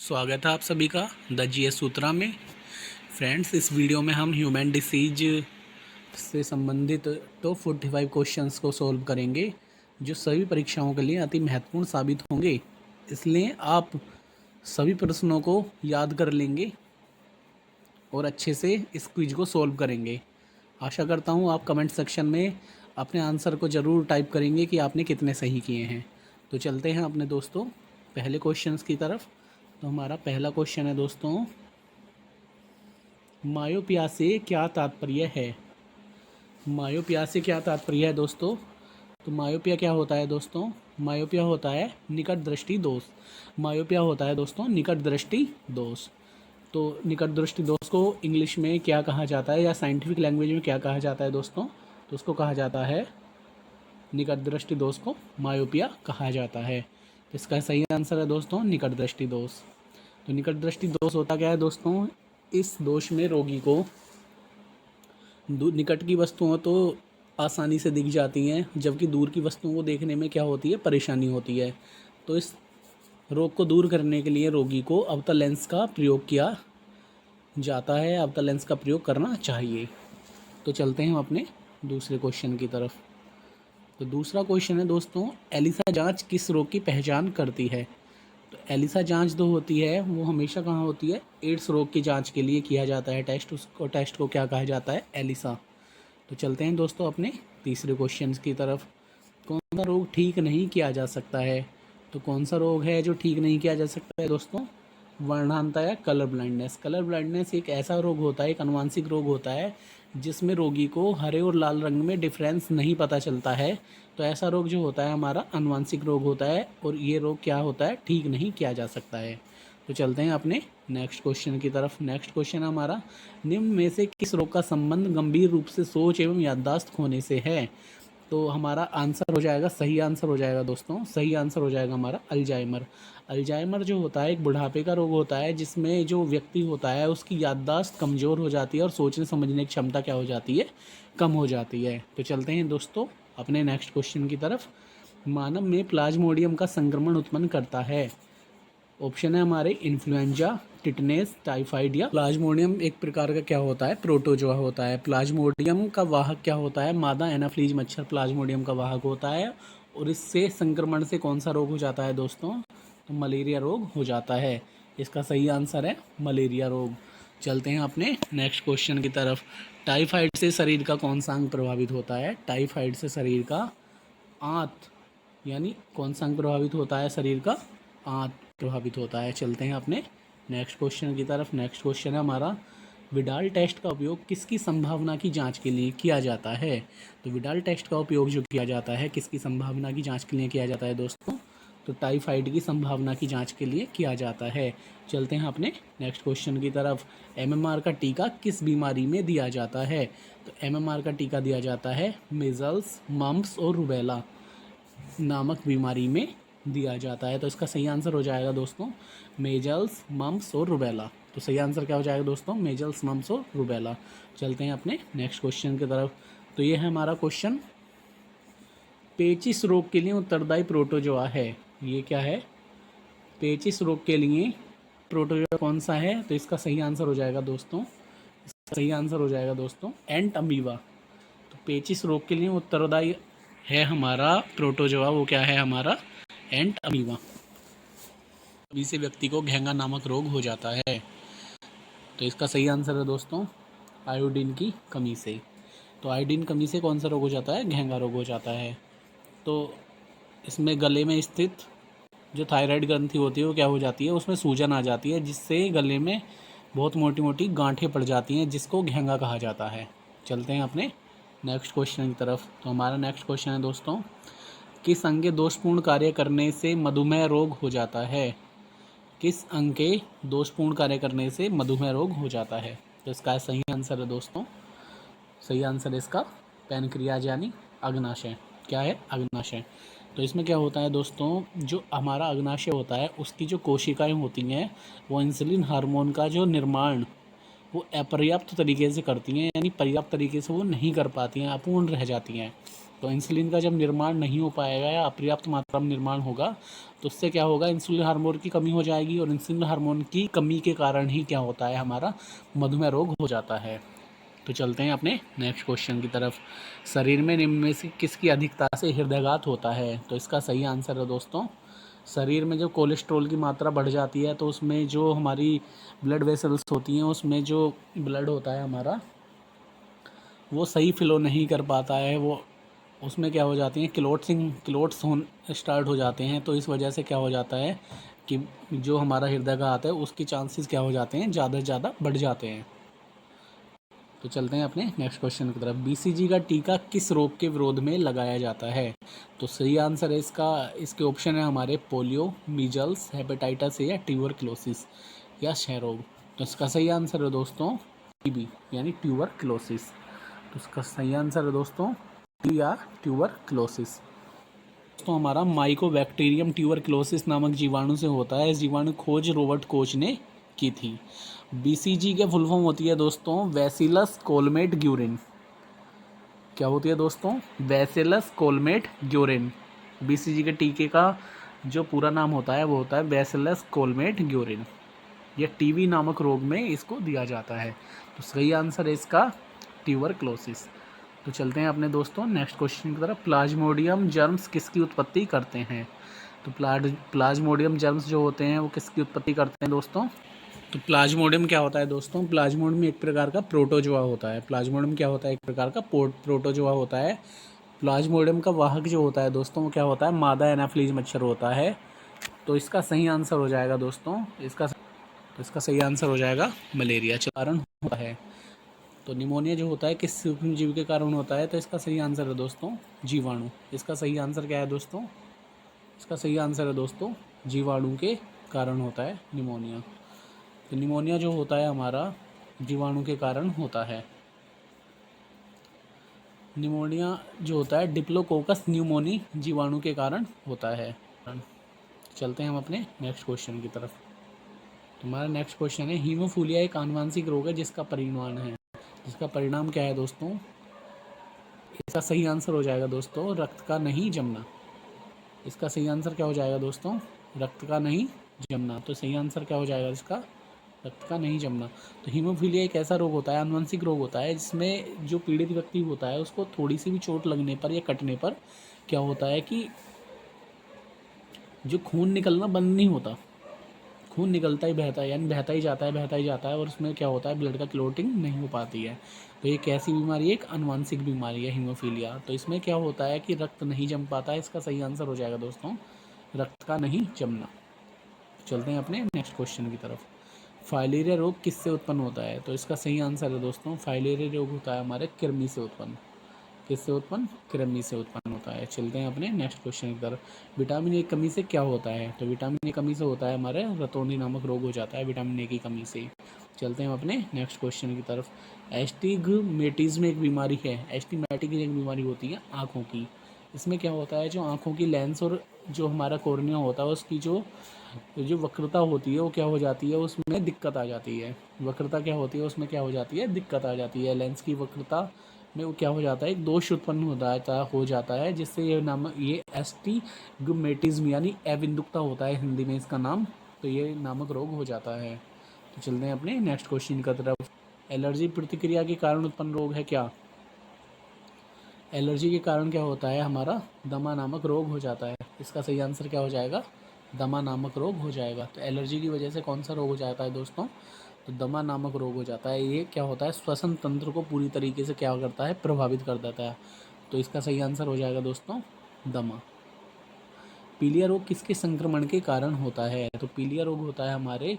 स्वागत है आप सभी का द जीएस सूत्रा में। फ्रेंड्स, इस वीडियो में हम ह्यूमन डिसीज से संबंधित टॉप 45 क्वेश्चंस को सॉल्व करेंगे जो सभी परीक्षाओं के लिए अति महत्वपूर्ण साबित होंगे। इसलिए आप सभी प्रश्नों को याद कर लेंगे और अच्छे से इस क्विज को सॉल्व करेंगे। आशा करता हूँ आप कमेंट सेक्शन में अपने आंसर को ज़रूर टाइप करेंगे कि आपने कितने सही किए हैं। तो चलते हैं अपने दोस्तों पहले क्वेश्चंस की तरफ। तो हमारा पहला क्वेश्चन है दोस्तों, मायोपिया से क्या तात्पर्य है। मायोपिया से क्या तात्पर्य है दोस्तों? तो मायोपिया क्या होता है दोस्तों? मायोपिया होता है निकट दृष्टि दोष। मायोपिया होता है दोस्तों निकट दृष्टि दोष। तो निकट दृष्टि दोष को इंग्लिश में क्या कहा जाता है या साइंटिफिक लैंग्वेज में क्या कहा जाता है दोस्तों? तो उसको कहा जाता है, निकट दृष्टि दोष को मायोपिया कहा जाता है। तो इसका सही आंसर है दोस्तों निकट दृष्टि दोष। तो निकट दृष्टि दोष होता क्या है दोस्तों? इस दोष में रोगी को निकट की वस्तुओं तो आसानी से दिख जाती हैं, जबकि दूर की वस्तुओं को देखने में क्या होती है, परेशानी होती है। तो इस रोग को दूर करने के लिए रोगी को अवतल लेंस का प्रयोग किया जाता है, अवतल लेंस का प्रयोग करना चाहिए। तो चलते हैं हम अपने दूसरे क्वेश्चन की तरफ। तो दूसरा क्वेश्चन है दोस्तों, एलिसा जांच किस रोग की पहचान करती है। तो एलिसा जांच जो होती है वो हमेशा कहाँ होती है? एड्स रोग की जांच के लिए किया जाता है टेस्ट। उसको टेस्ट को क्या कहा जाता है? एलिसा। तो चलते हैं दोस्तों अपने तीसरे क्वेश्चन की तरफ। कौन सा रोग ठीक नहीं किया जा सकता है? तो कौन सा रोग है जो ठीक नहीं किया जा सकता है दोस्तों? वर्णांता या कलर ब्लाइंडनेस। कलर ब्लाइंडनेस एक ऐसा रोग होता है, एक अनुवांशिक रोग होता है जिसमें रोगी को हरे और लाल रंग में डिफरेंस नहीं पता चलता है। तो ऐसा रोग जो होता है हमारा अनुवांशिक रोग होता है, और ये रोग क्या होता है? ठीक नहीं किया जा सकता है। तो चलते हैं अपने नेक्स्ट क्वेश्चन की तरफ। नेक्स्ट क्वेश्चन हमारा, निम्न में से किस रोग का संबंध गंभीर रूप से सोच एवं याददाश्त खोने से है। तो हमारा आंसर हो जाएगा, सही आंसर हो जाएगा दोस्तों, सही आंसर हो जाएगा हमारा अल्जाइमर। अल्जाइमर जो होता है एक बुढ़ापे का रोग होता है जिसमें जो व्यक्ति होता है उसकी याददाश्त कमज़ोर हो जाती है और सोचने समझने की क्षमता क्या हो जाती है? कम हो जाती है। तो चलते हैं दोस्तों अपने नेक्स्ट क्वेश्चन की तरफ। मानव में प्लाज्मोडियम का संक्रमण उत्पन्न करता है। ऑप्शन है हमारे इन्फ्लुएंजा, टिटनेस, टाइफाइड या प्लाज्मोडियम एक प्रकार का क्या होता है? प्रोटोजोआ होता है। प्लाज्मोडियम का वाहक क्या होता है? मादा एनाफ्लीज मच्छर प्लाज्मोडियम का वाहक होता है, और इससे संक्रमण से कौन सा रोग हो जाता है दोस्तों? तो मलेरिया रोग हो जाता है। इसका सही आंसर है मलेरिया रोग। चलते हैं अपने नेक्स्ट क्वेश्चन की तरफ। टाइफाइड से शरीर का कौन सा अंग प्रभावित होता है? टाइफाइड से शरीर का आंत, यानी कौन सा अंग प्रभावित होता है? शरीर का आंत प्रभावित होता है। चलते हैं अपने नेक्स्ट क्वेश्चन की तरफ। नेक्स्ट क्वेश्चन है हमारा, विडाल टेस्ट का उपयोग किसकी संभावना की जांच के लिए किया जाता है। तो विडाल टेस्ट का उपयोग जो किया जाता है किसकी संभावना की जांच के लिए किया जाता है दोस्तों? तो टाइफाइड की संभावना की जांच के लिए किया जाता है। चलते हैं अपने नेक्स्ट क्वेश्चन की तरफ। एमएमआर का टीका किस बीमारी में दिया जाता है। तो एमएमआर का टीका दिया जाता है मीजल्स, मम्प्स और रूबेला नामक बीमारी में दिया जाता है। तो इसका सही आंसर हो जाएगा दोस्तों मेजल्स, मम्प्स और रूबेला। तो सही आंसर क्या हो जाएगा दोस्तों? मेजल्स, मम्प्स और रूबेला। चलते हैं अपने नेक्स्ट क्वेश्चन की तरफ। तो ये है हमारा क्वेश्चन, पेचिस रोग के लिए उत्तरदायी प्रोटोजोआ है। ये क्या है? पेचिस रोग के लिए प्रोटोजोआ कौन सा है? तो इसका सही आंसर हो जाएगा दोस्तों, इसका सही आंसर हो जाएगा दोस्तों एंट अमीबा। तो पेचिस रोग के लिए उत्तरदायी है हमारा प्रोटोजोआ, वो क्या है हमारा? एंट अमीबा। अभी से व्यक्ति को घेंगा नामक रोग हो जाता है। तो इसका सही आंसर है दोस्तों आयोडीन की कमी से। तो आयोडीन कमी से कौन सा रोग हो जाता है? घेंगा रोग हो जाता है। तो इसमें गले में स्थित जो थायराइड ग्रंथि होती है वो क्या हो जाती है? उसमें सूजन आ जाती है जिससे गले में बहुत मोटी मोटी गांठें पड़ जाती हैं जिसको घेंगा कहा जाता है। चलते हैं अपने नेक्स्ट क्वेश्चन की तरफ। तो हमारा नेक्स्ट क्वेश्चन है दोस्तों, किस अंग के दोषपूर्ण कार्य करने से मधुमेह रोग हो जाता है। किस अंग के दोषपूर्ण कार्य करने से मधुमेह रोग हो जाता है। तो इसका सही आंसर है दोस्तों, सही आंसर है इसका पैनक्रियाज यानी अग्नाशय। क्या है? अग्नाशय। तो इसमें क्या होता है दोस्तों, जो हमारा अग्नाशय होता है उसकी जो कोशिकाएं होती हैं वो इंसुलिन हार्मोन का जो निर्माण वो अपर्याप्त तरीके से करती हैं, यानी पर्याप्त तरीके से वो नहीं कर पाती हैं, अपूर्ण रह जाती हैं। तो इंसुलिन का जब निर्माण नहीं हो पाएगा या अपर्याप्त मात्रा में निर्माण होगा तो उससे क्या होगा, इंसुलिन हार्मोन की कमी हो जाएगी, और इंसुलिन हार्मोन की कमी के कारण ही क्या होता है, हमारा मधुमेह रोग हो जाता है। तो चलते हैं अपने नेक्स्ट क्वेश्चन की तरफ। शरीर में निम्न में से किसकी अधिकता से हृदयाघात होता है? तो इसका सही आंसर है दोस्तों, शरीर में जब कोलेस्ट्रॉल की मात्रा बढ़ जाती है तो उसमें जो हमारी ब्लड वेसल्स होती हैं उसमें जो ब्लड होता है हमारा वो सही फ्लो नहीं कर पाता है, वो उसमें क्या हो जाती हैं, क्लोट्स होने स्टार्ट हो जाते हैं। तो इस वजह से क्या हो जाता है कि जो हमारा हृदयाघात है उसकी चांसेस क्या हो जाते हैं, ज़्यादा से ज़्यादा बढ़ जाते हैं। तो चलते हैं अपने नेक्स्ट क्वेश्चन की तरफ। बीसीजी का टीका किस रोग के विरोध में लगाया जाता है? तो सही आंसर है इसके ऑप्शन है हमारे पोलियो, मीजल्स, हेपेटाइटिस ए या ट्यूबरक्लोसिस या क्षय रोग। तो इसका सही आंसर है दोस्तों टीबी यानी ट्यूबरक्लोसिस। तो इसका सही आंसर है दोस्तों या ट्यूबरक्लोसिस। तो हमारा माइकोबैक्टीरियम ट्यूबरक्लोसिस नामक जीवाणु से होता है। इस जीवाणु खोज रॉबर्ट कोच ने की थी। बीसीजी के फुल फॉर्म होती है दोस्तों बैसिलस कोलमेट ग्यूरिन। क्या होती है दोस्तों? Bacillus Calmette Guérin. बीसीजी के टीके का जो पूरा नाम होता है वो होता है बैसिलस कोलमेट ग्यूरिन। यह टीबी नामक रोग में इसको दिया जाता है। तो सही आंसर है इसका ट्यूबरक्लोसिस। तो चलते हैं अपने दोस्तों नेक्स्ट क्वेश्चन की तरफ। प्लाज्मोडियम जर्म्स किसकी उत्पत्ति करते हैं? तो प्लाज्मोडियम जर्म्स जो होते हैं वो किसकी उत्पत्ति करते हैं दोस्तों? तो प्लाज्मोडियम क्या होता है दोस्तों? प्लाज्मोडियम एक प्रकार का प्रोटोजोआ होता है। प्लाज्मोडियम क्या होता है? एक प्रकार का प्रोटोजोआ होता है। प्लाज्मोडियम का वाहक जो होता है दोस्तों वो क्या होता है? मादा एनाफ्लीज मच्छर होता है। तो इसका सही आंसर हो जाएगा दोस्तों इसका सही आंसर हो जाएगा मलेरिया कारण होता है। तो निमोनिया जो होता है किस सूक्ष्म जीव के कारण होता है? तो इसका सही आंसर है दोस्तों जीवाणु। इसका सही आंसर क्या है दोस्तों? इसका सही आंसर है दोस्तों जीवाणु के कारण होता है निमोनिया। तो निमोनिया जो होता है हमारा जीवाणु के कारण होता है। निमोनिया जो होता है डिप्लोकोकस न्यूमोनी जीवाणु के कारण होता है। चलते हैं हम अपने नेक्स्ट क्वेश्चन की तरफ। हमारा नेक्स्ट क्वेश्चन है हीमोफीलिया एक आनुवांशिक रोग है जिसका परिणाम क्या है दोस्तों? इसका सही आंसर हो जाएगा दोस्तों रक्त का नहीं जमना। इसका सही आंसर क्या हो जाएगा दोस्तों? रक्त का नहीं जमना। तो सही आंसर क्या हो जाएगा इसका? रक्त का नहीं जमना। तो हीमोफीलिया एक ऐसा रोग होता है, आनुवंशिक रोग होता है, जिसमें जो पीड़ित व्यक्ति होता है उसको थोड़ी सी भी चोट लगने पर या कटने पर क्या होता है कि जो खून निकलना बंद नहीं होता, खून निकलता ही बहता है, यानी बहता ही जाता है और उसमें क्या होता है ब्लड का क्लोटिंग नहीं हो पाती है। तो ये कैसी बीमारी है? एक आनुवंशिक बीमारी है हीमोफीलिया। तो इसमें क्या होता है कि रक्त नहीं जम पाता है। इसका सही आंसर हो जाएगा दोस्तों रक्त का नहीं जमना। चलते हैं अपने नेक्स्ट क्वेश्चन की तरफ। फाइलेरिया रोग किससे उत्पन्न होता है? तो इसका सही आंसर है दोस्तों फाइलेरिया रोग होता है हमारे कृमि से उत्पन्न। किससे उत्पन्न? कृमि से उत्पन्न होता है। चलते हैं अपने नेक्स्ट क्वेश्चन की तरफ। विटामिन ए की कमी से क्या होता है? तो विटामिन ए की कमी से होता है हमारे रतौंधी नामक रोग हो जाता है विटामिन ए की कमी से। चलते हैं अपने नेक्स्ट क्वेश्चन की तरफ। एस्टिग्मेटिज्म एक बीमारी है। एस्टिग्मेटिज्म एक बीमारी होती है आँखों की। इसमें क्या होता है जो आँखों की लेंस और जो हमारा कॉर्निया होता है उसकी जो वक्रता होती है वो क्या हो जाती है, उसमें दिक्कत आ जाती है। वक्रता क्या होती है उसमें क्या हो जाती है? दिक्कत आ जाती है। लेंस की वक्रता में वो क्या हो जाता है? एक दोष उत्पन्न हो जाता है जिससे ये एस्टिग्मेटिज्म यानी अबिंदुकता होता है हिंदी में इसका नाम। तो ये नामक रोग हो जाता है। तो चलते हैं अपने नेक्स्ट क्वेश्चन की तरफ। एलर्जी प्रतिक्रिया के कारण उत्पन्न रोग है क्या? एलर्जी के कारण क्या होता है हमारा दमा नामक रोग हो जाता है। इसका सही आंसर क्या हो जाएगा? दमा नामक रोग हो जाएगा। तो एलर्जी की वजह से कौन सा रोग हो जाता है दोस्तों? तो दमा नामक रोग हो जाता है। ये क्या होता है श्वसन तंत्र को पूरी तरीके से क्या करता है? प्रभावित कर देता है। तो इसका सही आंसर हो जाएगा दोस्तों दमा। पीलिया रोग किसके संक्रमण के कारण होता है? तो पीलिया रोग होता है हमारे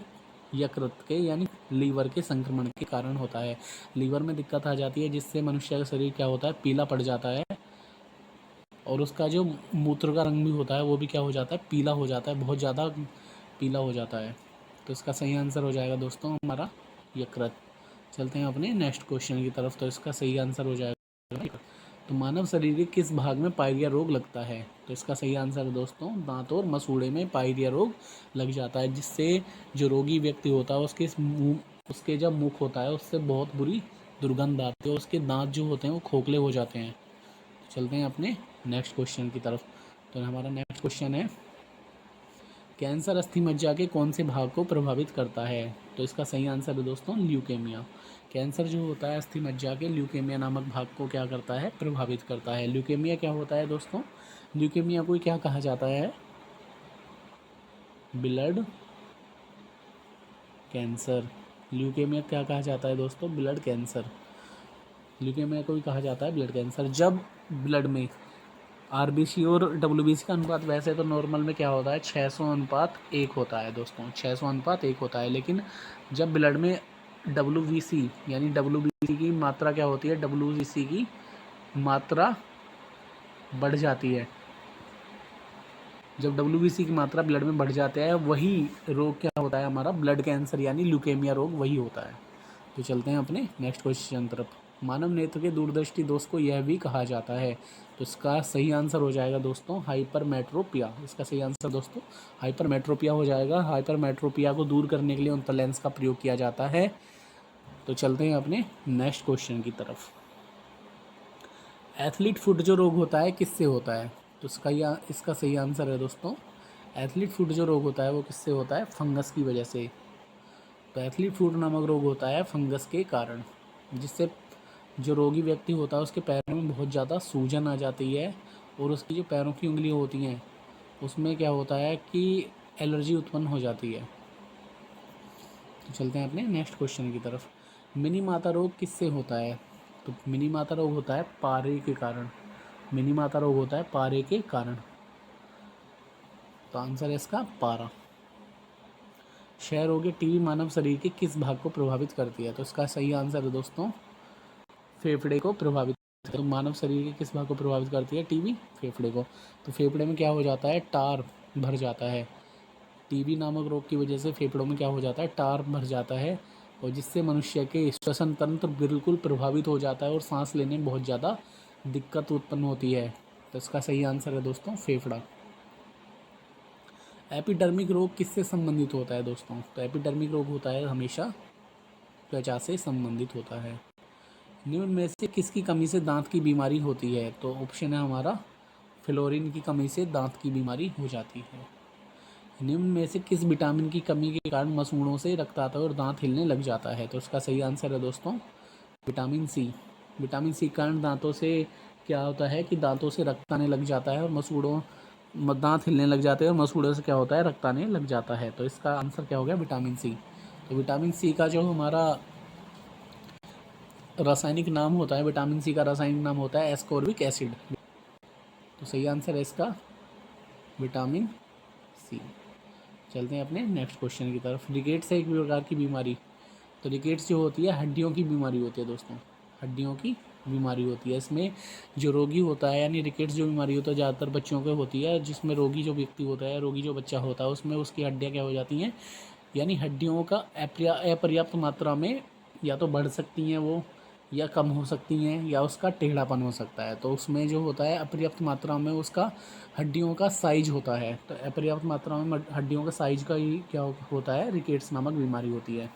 यकृत के यानी लीवर के संक्रमण के कारण होता है। लीवर में दिक्कत आ जाती है जिससे मनुष्य का शरीर क्या होता है? पीला पड़ जाता है और उसका जो मूत्र का रंग भी होता है वो भी क्या हो जाता है? पीला हो जाता है, बहुत ज़्यादा पीला हो जाता है। तो इसका सही आंसर हो जाएगा दोस्तों हमारा यकृत। चलते हैं अपने नेक्स्ट क्वेश्चन की तरफ। तो इसका सही आंसर हो जाएगा तो मानव शरीर के किस भाग में पायरिया रोग लगता है? तो इसका सही आंसर है दोस्तों दांत और मसूड़े में पायरिया रोग लग जाता है, जिससे जो रोगी व्यक्ति होता है उसके जब मुख होता है उससे बहुत बुरी दुर्गंध आती है और उसके दांत जो होते हैं वो खोखले हो जाते हैं। चलते हैं अपने नेक्स्ट क्वेश्चन की तरफ। तो हमारा नेक्स्ट क्वेश्चन है, कैंसर अस्थि मज्जा के कौन से भाग को प्रभावित करता है? तो इसका सही आंसर है दोस्तों ल्यूकेमिया। कैंसर जो होता है अस्थि मज्जा के ल्यूकेमिया नामक भाग को क्या करता है? प्रभावित करता है। ल्यूकेमिया क्या होता है दोस्तों? ल्यूकेमिया को क्या कहा जाता है? Blood cancer. ल्यूकेमिया क्या कहा जाता है दोस्तों? Blood cancer. ल्यूकेमिया को भी कहा जाता है ब्लड कैंसर। जब ब्लड में आरबीसी और डब्ल्यूबीसी का अनुपात, वैसे तो नॉर्मल में क्या होता है 600:1 होता है दोस्तों, 600:1 होता है। लेकिन जब ब्लड में डब्ल्यूबीसी यानी डब्ल्यूबीसी की मात्रा क्या होती है? डब्ल्यूबीसी की मात्रा बढ़ जाती है। जब डब्ल्यूबीसी की मात्रा ब्लड में बढ़ जाता है, वही रोग क्या होता है हमारा? ब्लड कैंसर यानी ल्यूकेमिया रोग वही होता है। तो चलते हैं अपने नेक्स्ट क्वेश्चन तरफ। मानव नेत्र के दूरदृष्टि दोष को यह भी कहा जाता है। तो इसका सही आंसर हो जाएगा दोस्तों हाइपरमेट्रोपिया। इसका सही आंसर दोस्तों हाइपरमेट्रोपिया हो जाएगा। हाइपरमेट्रोपिया को दूर करने के लिए उनका लेंस का प्रयोग किया जाता है। तो चलते हैं अपने नेक्स्ट क्वेश्चन की तरफ। एथलीट फुट जो रोग होता है किससे होता है? तो इसका सही आंसर है दोस्तों, एथलीट फुट जो रोग होता है वो किससे होता है? फंगस की वजह से। तो एथलीट फुट नामक रोग होता है फंगस के कारण, जिससे जो रोगी व्यक्ति होता है उसके पैरों में बहुत ज़्यादा सूजन आ जाती है और उसकी जो पैरों की उंगलियां होती हैं उसमें क्या होता है कि एलर्जी उत्पन्न हो जाती है। तो चलते हैं अपने नेक्स्ट क्वेश्चन की तरफ। मिनी माता रोग किससे होता है? तो मिनी माता रोग होता है पारे के कारण। मिनी माता रोग होता है पारे के कारण। तो आंसर है इसका पारा। क्षय रोग या टीबी मानव शरीर के किस भाग को प्रभावित करती है? तो इसका सही आंसर है दोस्तों फेफड़े को प्रभावित। तो मानव शरीर के किस भाग को प्रभावित करती है? टीबी फेफड़े को। तो फेफड़े में क्या हो जाता है? टार भर जाता है। टीबी नामक रोग की वजह से फेफड़ों में क्या हो जाता है? टार भर जाता है, और जिससे मनुष्य के श्वसन तंत्र बिल्कुल प्रभावित हो जाता है और सांस लेने में बहुत ज़्यादा दिक्कत उत्पन्न होती है। तो इसका सही आंसर है दोस्तों फेफड़ा। एपिडर्मिक रोग किससे संबंधित होता है दोस्तों? तो एपिडर्मिक रोग होता है हमेशा त्वचा से संबंधित होता है। निम्न में से किसकी कमी से दांत की बीमारी होती है? तो ऑप्शन है हमारा फ्लोरीन की कमी से दांत की बीमारी हो जाती है। निम्न में से किस विटामिन की कमी के कारण मसूड़ों से रक्त आता है और दांत हिलने लग जाता है? तो इसका सही आंसर है दोस्तों विटामिन सी। विटामिन सी के कारण दांतों से क्या होता है कि दांतों से रक्त आने लग जाता है और दांत हिलने लग जाते हैं और मसूड़ों से क्या होता है? रक्त आने लग जाता है। तो इसका आंसर क्या हो गया? Vitamin C. तो विटामिन सी का जो हमारा रासायनिक नाम होता है, विटामिन सी का रासायनिक नाम होता है एस्कॉर्बिक एसिड। तो सही आंसर है इसका विटामिन सी। चलते हैं अपने नेक्स्ट क्वेश्चन की तरफ। रिकेट्स है एक प्रकार की बीमारी। तो रिकेट्स जो होती है हड्डियों की बीमारी होती है दोस्तों, हड्डियों की बीमारी होती है। इसमें जो रोगी होता है यानी रिकेट्स जो बीमारी होता है ज़्यादातर बच्चों को होती है, जिसमें रोगी जो व्यक्ति होता है, रोगी जो बच्चा होता है उसमें उसकी हड्डियाँ क्या हो जाती हैं, यानी हड्डियों का अपर्याप्त मात्रा में या तो बढ़ सकती हैं वो, या कम हो सकती हैं, या उसका टेढ़ापन हो सकता है। तो उसमें जो होता है अपर्याप्त मात्रा में उसका हड्डियों का साइज होता है। तो अपर्याप्त मात्रा में हड्डियों का साइज का ही क्या होता है? रिकेट्स नामक बीमारी होती है।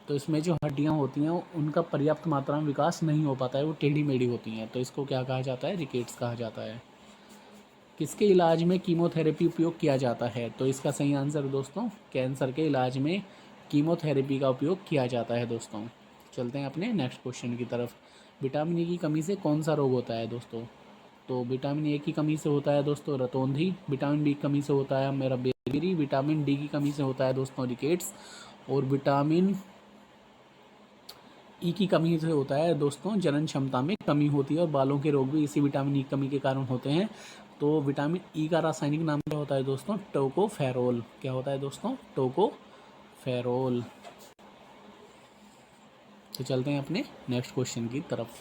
तो इसमें जो हड्डियाँ होती हैं उनका पर्याप्त मात्रा में विकास नहीं हो पाता है, वो टेढ़ी मेढ़ी होती हैं। तो इसको क्या कहा जाता है? रिकेट्स कहा जाता है। किसके इलाज में कीमोथेरेपी उपयोग किया जाता है? तो इसका सही आंसर दोस्तों कैंसर के इलाज में कीमोथेरेपी का उपयोग किया जाता है दोस्तों। चलते हैं अपने नेक्स्ट क्वेश्चन की तरफ। विटामिन ए की कमी से कौन सा रोग होता है दोस्तों? तो विटामिन ए की कमी से होता है दोस्तों रतौंधी। विटामिन बी की कमी से होता है मेरा बेलगिरी। विटामिन डी की कमी से होता है दोस्तों रिकेट्स। और विटामिन ई की कमी से होता है दोस्तों जनन क्षमता में कमी होती है, और बालों के रोग भी इसी विटामिन ई की कमी के कारण होते हैं। तो विटामिन ई का रासायनिक नाम क्या होता है दोस्तों? टोकोफेरोल। क्या होता है दोस्तों? टोकोफेरोल। तो चलते हैं अपने नेक्स्ट क्वेश्चन की तरफ।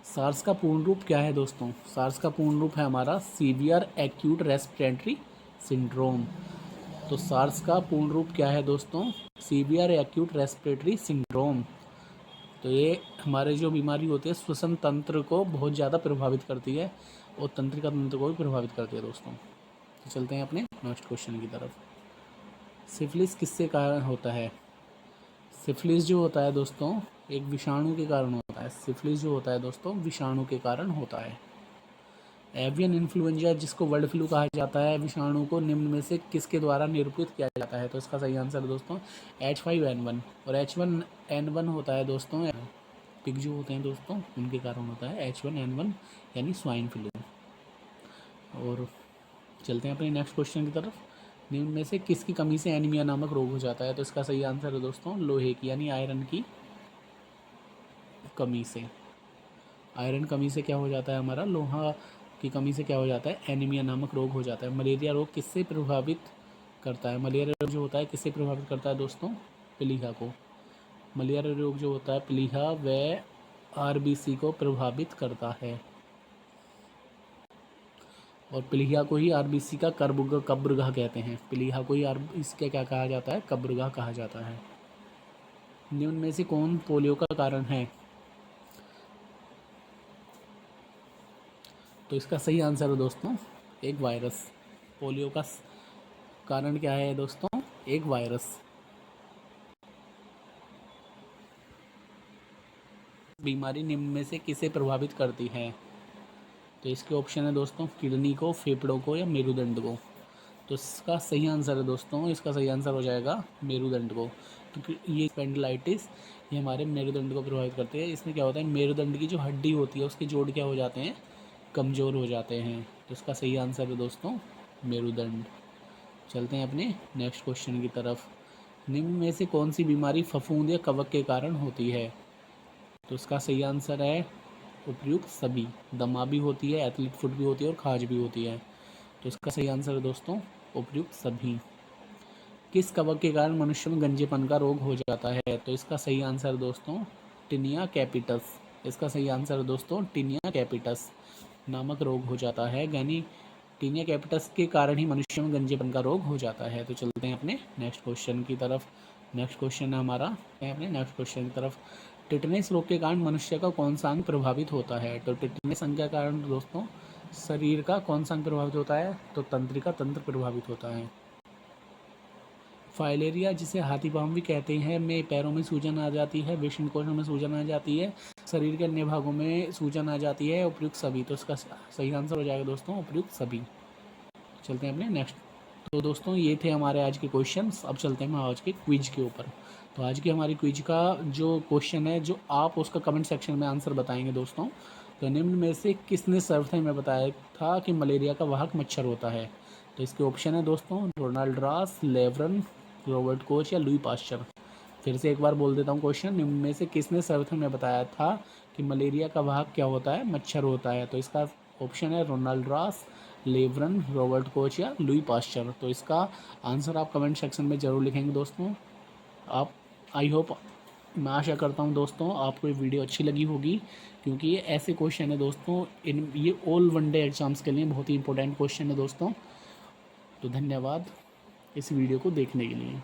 सार्स का पूर्ण रूप क्या है दोस्तों? सार्स का पूर्ण रूप है हमारा सीवियर एक्यूट रेस्पिरेटरी सिंड्रोम। तो सार्स का पूर्ण रूप क्या है दोस्तों? Severe acute respiratory syndrome. तो ये हमारे जो बीमारी होती है श्वसन तंत्र को बहुत ज़्यादा प्रभावित करती है और तंत्रिका तंत्र को भी प्रभावित करती है दोस्तों। तो चलते हैं अपने नेक्स्ट क्वेश्चन की तरफ। सिफिलिस किससे कारण होता है? सिफिलिस जो होता है दोस्तों एक विषाणु के कारण होता है। सिफिलिस जो होता है दोस्तों विषाणु के कारण होता है। एवियन इन्फ्लुएंजा जिसको बर्ड फ्लू कहा जाता है विषाणु को निम्न में से किसके द्वारा निरूपित किया जाता है? तो इसका सही आंसर है दोस्तों H5N1। और H1N1 होता है दोस्तों पिग जो होते हैं दोस्तों उनके कारण होता है H1N1 यानी स्वाइन फ्लू। और चलते हैं अपने नेक्स्ट क्वेश्चन की तरफ। निम्न में से किसकी कमी से एनीमिया नामक रोग हो जाता है? तो इसका सही आंसर है दोस्तों लोहे की यानी आयरन की कमी से। आयरन कमी से क्या हो जाता है हमारा? लोहा की कमी से क्या हो जाता है? एनीमिया नामक रोग हो जाता है। मलेरिया रोग किससे प्रभावित करता है? मलेरिया रोग जो होता है किससे प्रभावित करता है दोस्तों? प्लीहा को। मलेरिया रोग जो होता है प्लीहा व आरबीसी को प्रभावित करता है। और प्लीहा को ही आरबीसी का कब्रगाह कहते हैं। प्लीहा को ही आरबीसी का क्या कहा जाता है? कब्रगाह कहा जाता है। निम्न में से कौन पोलियो का कारण है? तो इसका सही आंसर है दोस्तों एक वायरस। पोलियो का कारण क्या है दोस्तों? एक वायरस। बीमारी निम्न में से किसे प्रभावित करती है? तो इसके ऑप्शन है दोस्तों किडनी को, फेफड़ों को या मेरुदंड को। तो इसका सही आंसर है दोस्तों, इसका सही आंसर हो जाएगा मेरुदंड को। क्योंकि ये स्पेंडिलाइटिस ये हमारे मेरुदंड को प्रभावित करती है। इसमें क्या होता है मेरुदंड की जो हड्डी होती है उसके जोड़ क्या हो जाते हैं? कमज़ोर हो जाते हैं। तो इसका सही आंसर है दोस्तों मेरुदंड। चलते हैं अपने नेक्स्ट क्वेश्चन की तरफ। निम्न में से कौन सी बीमारी फफूंद या कवक के कारण होती है? तो इसका सही आंसर है उपयुक्त सभी। दमा भी होती है, एथलीट फुट भी होती है और खाज भी होती है। तो इसका सही आंसर है दोस्तों उपयुक्त सभी। किस कवक के कारण मनुष्य में गंजेपन का रोग हो जाता है? तो इसका सही आंसर है दोस्तों टिनिया कैपिटस। इसका सही आंसर है दोस्तों टिनिया कैपिटस नामक रोग हो जाता है। यानी टीनिया कैपिटस के कारण ही मनुष्य में गंजेपन का रोग हो जाता है। तो चलते हैं अपने नेक्स्ट क्वेश्चन की तरफ। नेक्स्ट क्वेश्चन है हमारा अपने नेक्स्ट क्वेश्चन की तरफ। टिटनेस रोग के कारण मनुष्य का कौन सा अंग प्रभावित होता है? तो टिटनेस अंग के कारण दोस्तों शरीर का कौन सा अंग प्रभावित होता है? तो तंत्रिका तंत्र प्रभावित होता है। फाइलेरिया जिसे हाथी पाँव भी कहते हैं में पैरों में सूजन आ जाती है, वृषणकोशों में सूजन आ जाती है, शरीर के अन्य भागों में सूजन आ जाती है, उपयुक्त सभी। तो इसका सही आंसर हो जाएगा दोस्तों उपयुक्त सभी। चलते हैं अपने नेक्स्ट। तो दोस्तों ये थे हमारे आज के क्वेश्चंस। अब चलते हैं हम आज के क्विज के ऊपर। तो आज की हमारी क्विज का जो क्वेश्चन है जो आप उसका कमेंट सेक्शन में आंसर बताएंगे दोस्तों। तो निम्न में से किसने सर्वप्रथम में बताया था कि मलेरिया का वाहक मच्छर होता है? तो इसके ऑप्शन है दोस्तों रोनाल्ड रॉस, लेवरन, रॉबर्ट कोच या लुई पास्चर। फिर से एक बार बोल देता हूँ क्वेश्चन। निम्न में से किसने सर्वप्रथम में बताया था कि मलेरिया का वाहक क्या होता है? मच्छर होता है। तो इसका ऑप्शन है रोनाल्ड रॉस, लेवरन, रॉबर्ट कोच या लुई पास्चर। तो इसका आंसर आप कमेंट सेक्शन में ज़रूर लिखेंगे दोस्तों। आप आई होप मैं आशा करता हूँ दोस्तों आपको ये वीडियो अच्छी लगी होगी, क्योंकि ये ऐसे क्वेश्चन है दोस्तों ये ऑल वन डे एग्ज़ाम्स के लिए बहुत ही इंपॉर्टेंट क्वेश्चन है दोस्तों। तो धन्यवाद इस वीडियो को देखने के लिए।